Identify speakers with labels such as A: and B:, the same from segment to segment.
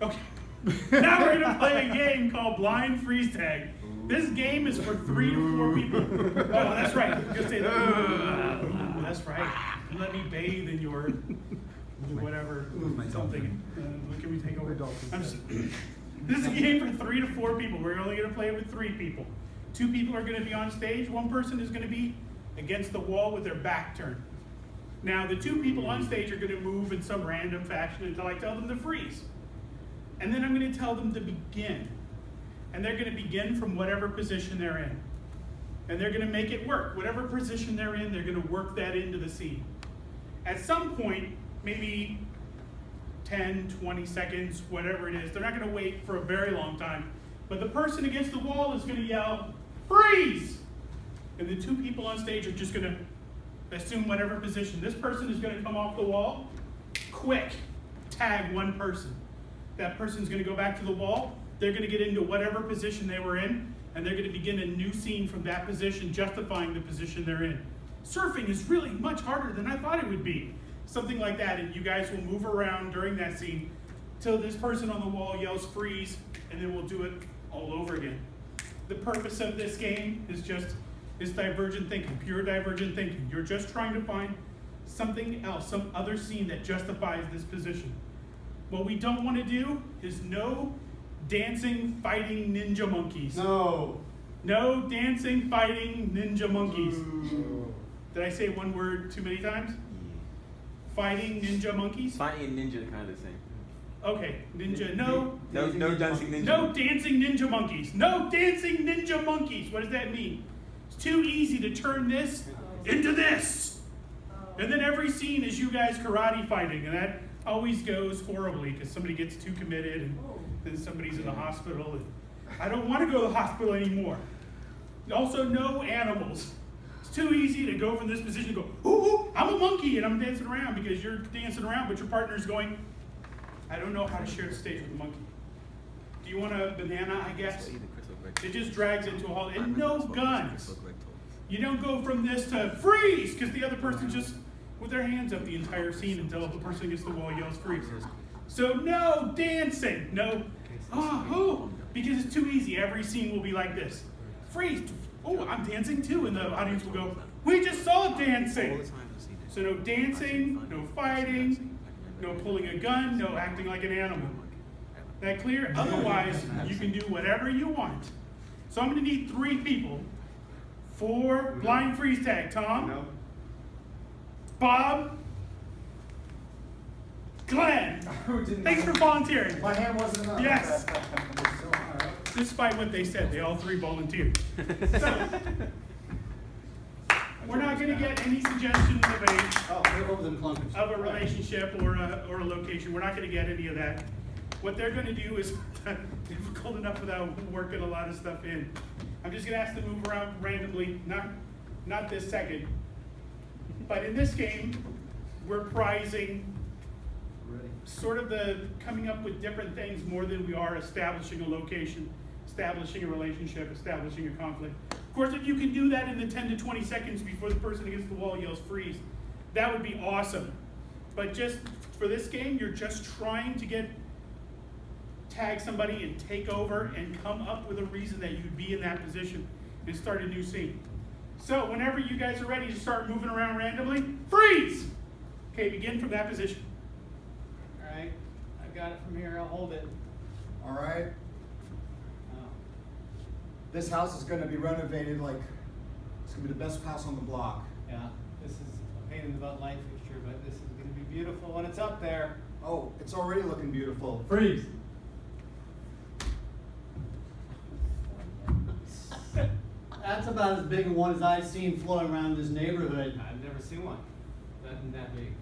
A: Okay. Now we're gonna play a game called Blind Freeze Tag. This game is for 3 to 4 people. Oh, that's right. Just say that. That's right. Let me bathe in your whatever something. Can we take over? This is a game for 3 to 4 people. We're only gonna play with 3 people. 2 people are gonna be on stage. 1 person is gonna be against the wall with their back turned. Now, the 2 people on stage are gonna move in some random fashion until I tell them to freeze. And then I'm gonna tell them to begin. And they're gonna begin from whatever position they're in. And they're gonna make it work. Whatever position they're in, they're gonna work that into the scene. At some point, maybe 10, 20 seconds, whatever it is, they're not gonna wait for a very long time. But the person against the wall is gonna yell, freeze! And the 2 people on stage are just gonna assume whatever position. This person is gonna come off the wall, quick, tag 1 person. That person's gonna go back to the wall, they're gonna get into whatever position they were in, and they're gonna begin a new scene from that position, justifying the position they're in. Surfing is really much harder than I thought it would be. Something like that, and you guys will move around during that scene till this person on the wall yells freeze, and then we'll do it all over again. The purpose of this game is divergent thinking, pure divergent thinking. You're just trying to find something else, some other scene that justifies this position. What we don't want to do is no dancing, fighting ninja monkeys.
B: No.
A: No dancing, fighting ninja monkeys. Did I say one word too many times? Fighting ninja monkeys?
C: Fighting and ninja are kind of the same.
A: Okay, ninja, no.
C: No dancing ninja.
A: No dancing ninja monkeys. No dancing ninja monkeys. What does that mean? It's too easy to turn this into this. And then every scene is you guys karate fighting, and that always goes horribly because somebody gets too committed and then somebody's in the hospital. And I don't want to go to the hospital anymore. Also, no animals. It's too easy to go from this position and go, ooh, I'm a monkey and I'm dancing around because you're dancing around, but your partner's going, I don't know how to share the stage with a monkey. Do you want a banana, I guess? It just drags into a halt. And no guns. You don't go from this to freeze because the other person's just with their hands up the entire scene until the person gets the wall yells freeze. So no dancing, no, because it's too easy. Every scene will be like this. Freeze, oh, I'm dancing too, and the audience will go, we just saw dancing. So no dancing, no fighting, no pulling a gun, no acting like an animal. That clear? Otherwise, you can do whatever you want. So I'm gonna need 3 people for blind freeze tag. Tom?
B: No.
A: Bob, Glenn, thanks for volunteering.
B: My hand wasn't up.
A: Yes. Despite what they said, they all 3 volunteered. So, we're not going to get any suggestions of a relationship or a location. We're not going to get any of that. What they're going to do is difficult enough without working a lot of stuff in. I'm just going to ask them to move around randomly, not this second. But in this game, we're prizing sort of the coming up with different things more than we are establishing a location, establishing a relationship, establishing a conflict. Of course, if you can do that in the 10 to 20 seconds before the person against the wall yells freeze, that would be awesome. But just for this game, you're just trying to tag somebody and take over and come up with a reason that you'd be in that position and start a new scene. So whenever you guys are ready to start moving around randomly, freeze! Okay, begin from that position.
D: All right, I've got it from here, I'll hold it.
B: All right.
D: Oh.
B: This house is going to be renovated like it's going to be the best house on the block.
D: Yeah, this is a pain in the butt light fixture, but this is going to be beautiful when it's up there.
B: Oh, it's already looking beautiful.
E: Freeze. That's about as big a one as I've seen floating around this neighborhood.
D: I've never seen one that big.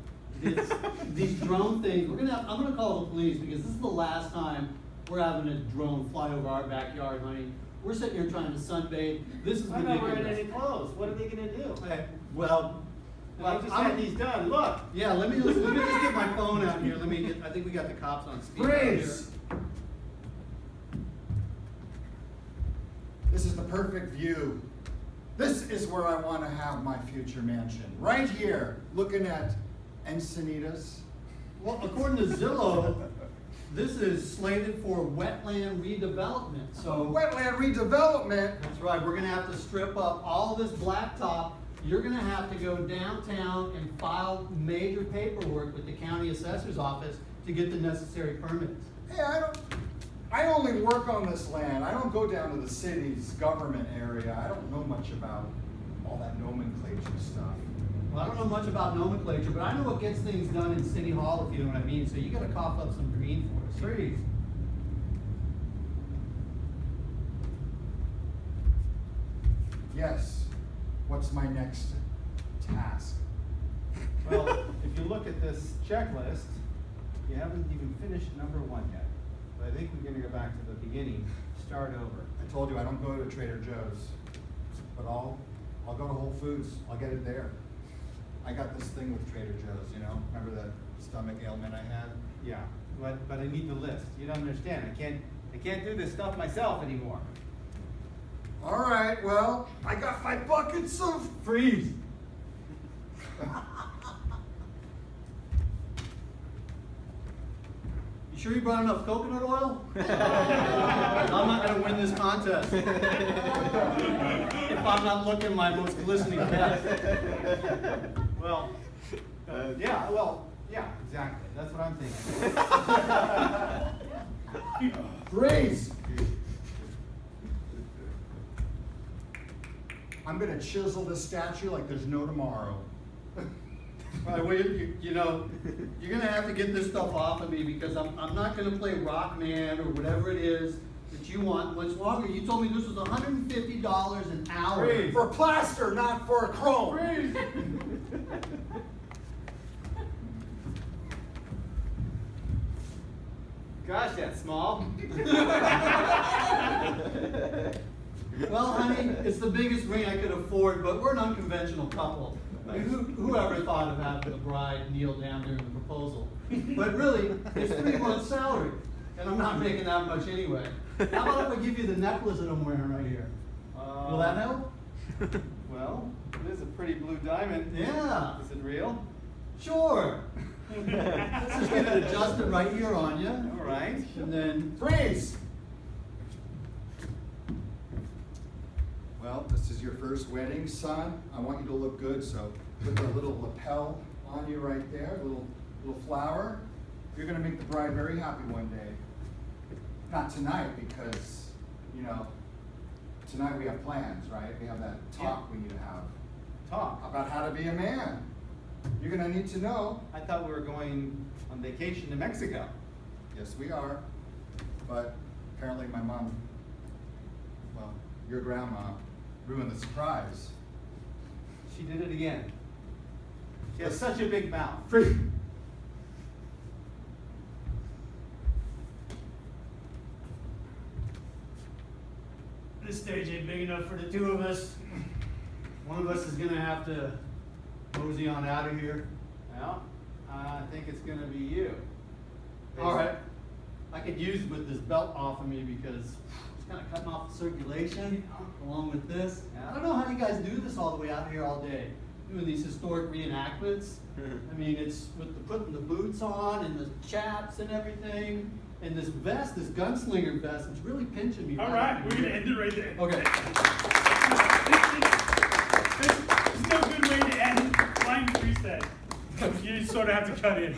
E: These drone things, I'm gonna call the police because this is the last time we're having a drone fly over our backyard, honey. We're sitting here trying to sunbathe. This is
D: I'm not wearing
E: ridiculous.
D: any clothes. What are they going to do?
E: Well,
D: I just said he's done. Look.
E: yeah. Let me just get my phone out here. I think we got the cops on speed.
B: Freeze! This is the perfect view. This is where I want to have my future mansion. Right here, looking at Encinitas.
E: Well, according to Zillow, this is slated for wetland redevelopment, so.
B: Wetland redevelopment.
E: That's right, we're gonna have to strip up all this blacktop. You're gonna have to go downtown and file major paperwork with the county assessor's office to get the necessary permits.
B: Hey, I only work on this land. I don't go down to the city's government area. I don't know much about all that nomenclature stuff.
E: Well, I don't know much about nomenclature, but I know what gets things done in City Hall, if you know what I mean, so you gotta cough up some green for us.
B: Trees. Yes. What's my next task?
D: Well, if you look at this checklist, you haven't even finished number 1 yet. But I think we're gonna go back to the beginning, start over.
B: I told you I don't go to Trader Joe's, but I'll go to Whole Foods. I'll get it there. I got this thing with Trader Joe's, you know? Remember that stomach ailment I had?
D: Yeah, but I need the list. You don't understand. I can't do this stuff myself anymore.
B: All right, well, I got my buckets of
E: Freeze! You sure you brought enough coconut oil? I'm not gonna win this contest. If I'm not looking my most glistening best.
D: Well, yeah, exactly. That's what I'm thinking.
B: Freeze! I'm gonna chisel this statue like there's no tomorrow.
E: By the way, you know, you're gonna have to get this stuff off of me because I'm not gonna play Rockman or whatever it is that you want much longer. You told me this was $150 an hour.
D: Freeze.
B: For plaster, not for chrome.
D: Gosh, that's small.
E: Well, honey, it's the biggest ring I could afford, but we're an unconventional couple. I mean, whoever thought of having the bride kneel down during the proposal? But really, it's 3 months' salary, and I'm not making that much anyway. How about if I give you the necklace that I'm wearing right here? Will that help?
D: Well, it is a pretty blue diamond.
E: Yeah.
D: Is it real?
E: Sure. Let's just get it adjusted right here on you,
D: All right.
E: and then.
B: Freeze! Well, this is your first wedding, son. I want you to look good, so put a little lapel on you right there, a little flower. You're gonna make the bride very happy one day. Not tonight, because, you know, tonight we have plans, right? We have that talk we need to have
D: Talk.
B: about how to be a man. You're gonna need to know.
D: I thought we were going on vacation to Mexico.
B: Yes, we are. But apparently my mom, well, your grandma, ruined the surprise.
D: She did it again. She has such a big mouth.
B: Free.
E: This stage ain't big enough for the 2 of us. One of us is gonna have to mosey on out of here.
D: Well, I think it's gonna be you.
E: All right. I could use with this belt off of me because it's kind of cutting off the circulation along with this. I don't know how you guys do this all the way out here all day, doing these historic reenactments. I mean, it's with the putting the boots on and the chaps and everything, and this vest, this gunslinger vest, it's really pinching me.
A: All right, we're gonna end it right there.
E: Okay.
A: There's no good way to end Blind Freestyle. You just sort of have to cut in.